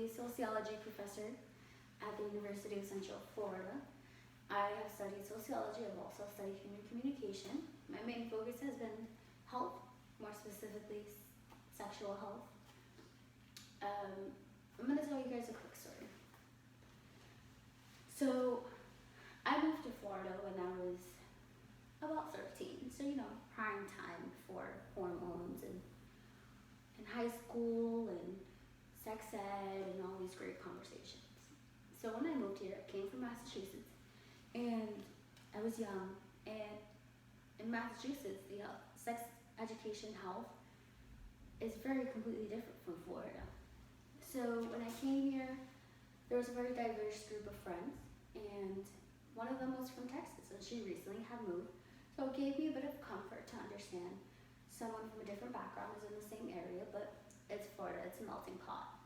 a sociology professor at the University of Central Florida. I have studied sociology. I've also studied human communication. My main focus has been health, more specifically sexual health. I'm going to tell you guys a quick story. So, I moved to Florida when I was about 13. So, prime time for hormones and high school and sex ed and all these great conversations. So when I moved here, I came from Massachusetts, and I was young, and in Massachusetts, the sex education health is very completely different from Florida. So when I came here, there was a very diverse group of friends, and one of them was from Texas, and she recently had moved. So it gave me a bit of comfort to understand someone from a different background is in the same area, but it's Florida, it's a melting pot.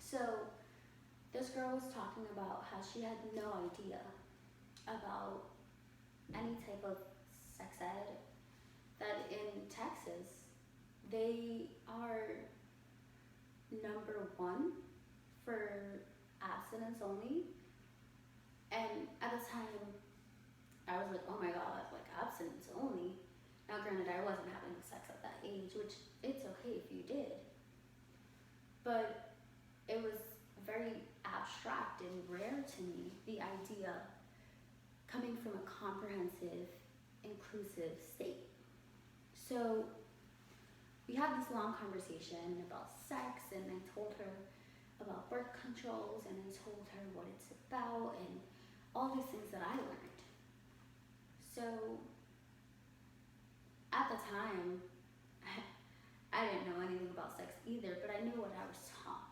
So this girl was talking about how she had no idea about any type of sex ed, that in Texas, they are number one for abstinence only. And at the time, I was like, oh my God, like abstinence only. Now granted, I wasn't having sex at that age, which it's okay if you did. But it was very abstract and rare to me, the idea coming from a comprehensive, inclusive state. So we had this long conversation about sex, and I told her about birth controls, and I told her what it's about, and all these things that I learned. So at the time, I didn't know anything about sex either, but I knew what I was taught.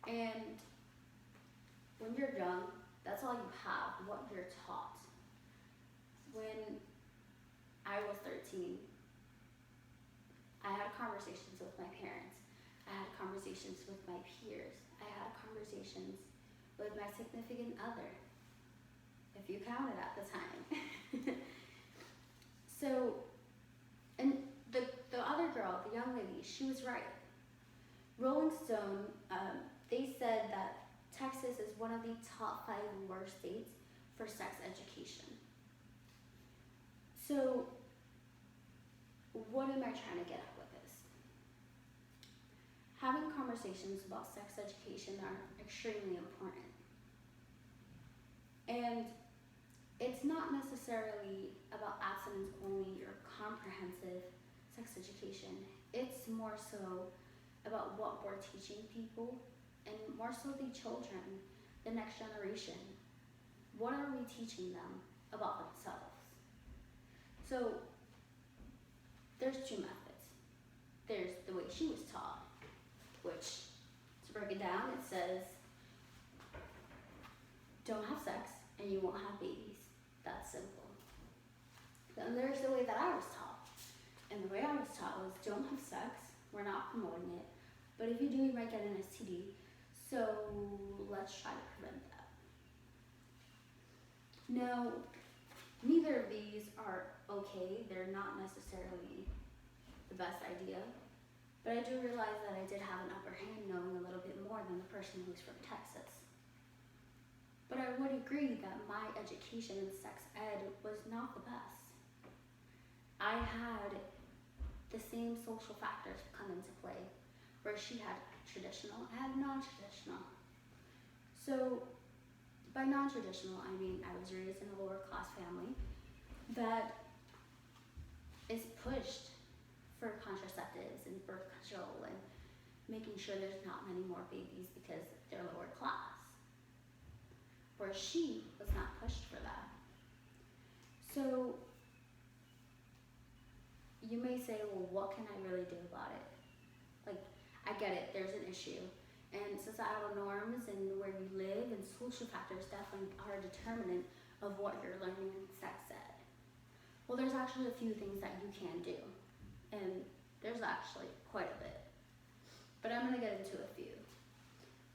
And when you're young, that's all you have, what you're taught. When I was 13, I had conversations with my parents. I had conversations with my peers. I had conversations with my significant other, if you counted at the time. So, and the other girl, the young lady, she was right. Rolling Stone, they said that Texas is one of the top 5 worst states for sex education. So, what am I trying to get at with this? Having conversations about sex education are extremely important. And it's not necessarily about abstinence only or comprehensive sex education. It's more so about what we're teaching people, and more so the children, the next generation. What are we teaching them about themselves? So there's 2 methods. There's the way she was taught, which, to break it down, it says, don't have sex and you won't have babies. That's simple. Then there's the way that I was taught. And the way I was taught was, don't have sex, we're not promoting it, but if you do, you might get an STD, so let's try to prevent that. Now, neither of these are okay. They're not necessarily the best idea, but I do realize that I did have an upper hand knowing a little bit more than the person who's from Texas. But I would agree that my education in sex ed was not the best. I had the same social factors come into play, where she had traditional, I had non-traditional. So by non-traditional, I mean I was raised in a lower class family that is pushed for contraceptives and birth control and making sure there's not many more babies because they're lower class. Where she was not pushed for that. So you may say, well, what can I really do about it? Like, I get it, there's an issue. And societal norms and where you live and social factors definitely are a determinant of what you're learning in sex ed. Well, there's actually a few things that you can do. And there's actually quite a bit. But I'm gonna get into a few.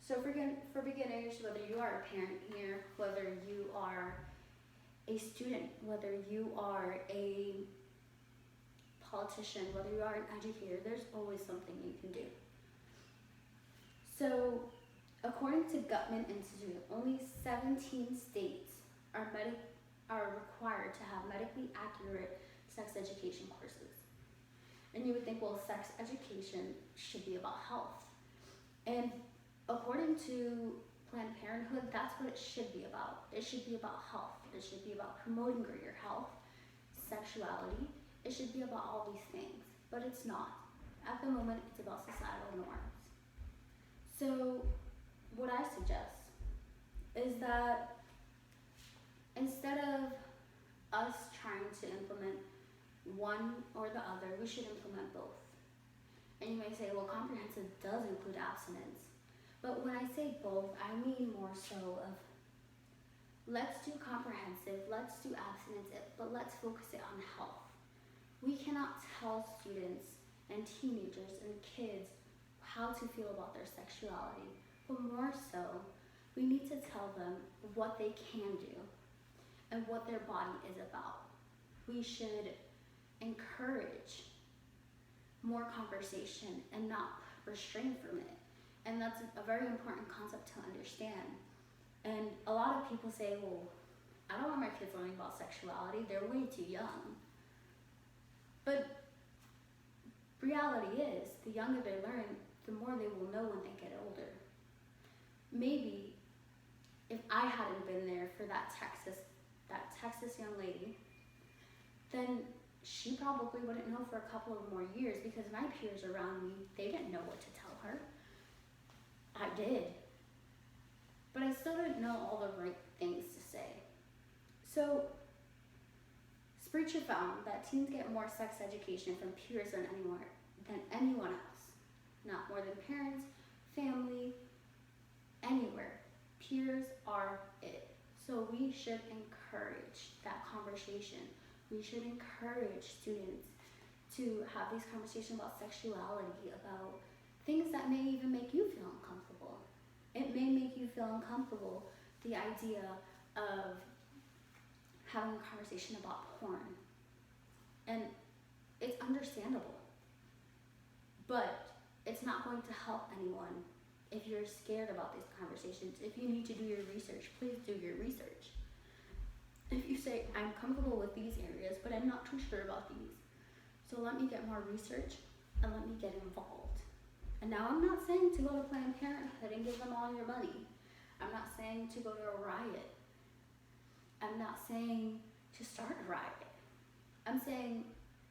So for beginners, whether you are a parent here, whether you are a student, whether you are a politician, whether you are an educator, there's always something you can do. So, according to Guttman Institute, only 17 states are required to have medically accurate sex education courses. And you would think, well, sex education should be about health. And according to Planned Parenthood, that's what it should be about. It should be about health. It should be about promoting greater health, sexuality. It should be about all these things, but it's not. At the moment, it's about societal norms. So what I suggest is that instead of us trying to implement one or the other, we should implement both. And you may say, well, comprehensive does include abstinence. But when I say both, I mean more so of let's do comprehensive, let's do abstinence, but let's focus it on health. We cannot tell students and teenagers and kids how to feel about their sexuality, but more so, we need to tell them what they can do and what their body is about. We should encourage more conversation and not restrain from it. And that's a very important concept to understand. And a lot of people say, well, I don't want my kids learning about sexuality, they're way too young. But reality is, the younger they learn, the more they will know when they get older. Maybe if I hadn't been there for that Texas young lady, then she probably wouldn't know for a couple of more years, because my peers around me, they didn't know what to tell her. I did. But I still didn't know all the right things to say. So, Spreacher found that teens get more sex education from peers than anyone else. Not more than parents, family, anywhere. Peers are it. So we should encourage that conversation. We should encourage students to have these conversations about sexuality, about things that may even make you feel uncomfortable. It may make you feel uncomfortable, the idea of having a conversation about porn. And it's understandable. But it's not going to help anyone if you're scared about these conversations. If you need to do your research, please do your research. If you say, I'm comfortable with these areas, but I'm not too sure about these, so let me get more research and let me get involved. And now I'm not saying to go to Planned Parenthood and give them all your money. I'm not saying to go to a riot. I'm not saying to start a riot. I'm saying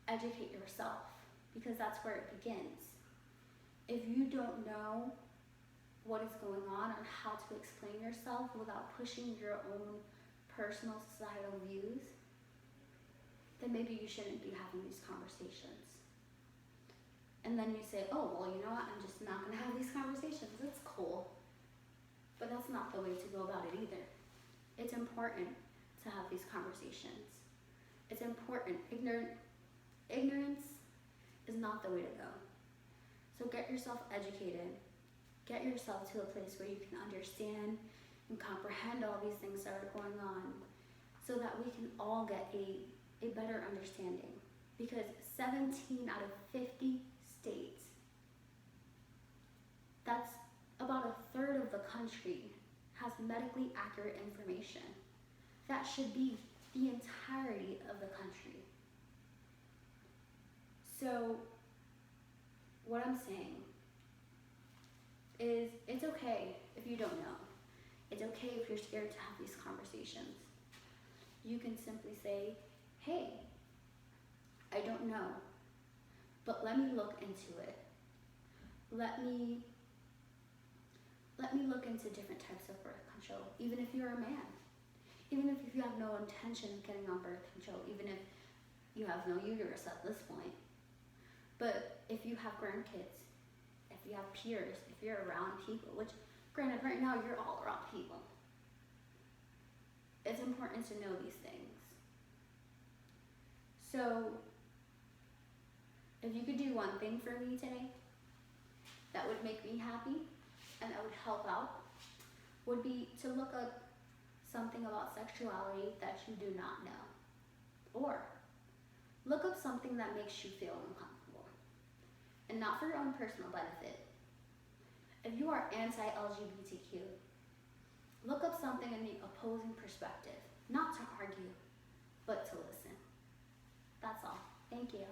educate yourself, because that's where it begins. If you don't know what is going on or how to explain yourself without pushing your own personal societal views, then maybe you shouldn't be having these conversations. And then you say, oh, well, you know what, I'm just not gonna have these conversations. It's cool. But that's not the way to go about it either. It's important to have these conversations. It's important. Ignorance is not the way to go. So get yourself educated. Get yourself to a place where you can understand and comprehend all these things that are going on, so that we can all get a better understanding. Because 17 out of 50 states, that's about a third of the country, has medically accurate information. That should be the entirety of the country. So what I'm saying is, it's okay if you don't know. It's okay if you're scared to have these conversations. You can simply say, hey, I don't know, but let me look into it. Let me look into different types of birth control, even if you're a man. Even if you have no intention of getting on birth control, even if you have no uterus at this point. But if you have grandkids, if you have peers, if you're around people, which granted right now you're all around people, it's important to know these things. So if you could do one thing for me today that would make me happy and that would help out, would be to look up something about sexuality that you do not know. Or look up something that makes you feel uncomfortable. And not for your own personal benefit. If you are anti-LGBTQ, look up something in the opposing perspective, not to argue, but to listen. That's all. Thank you.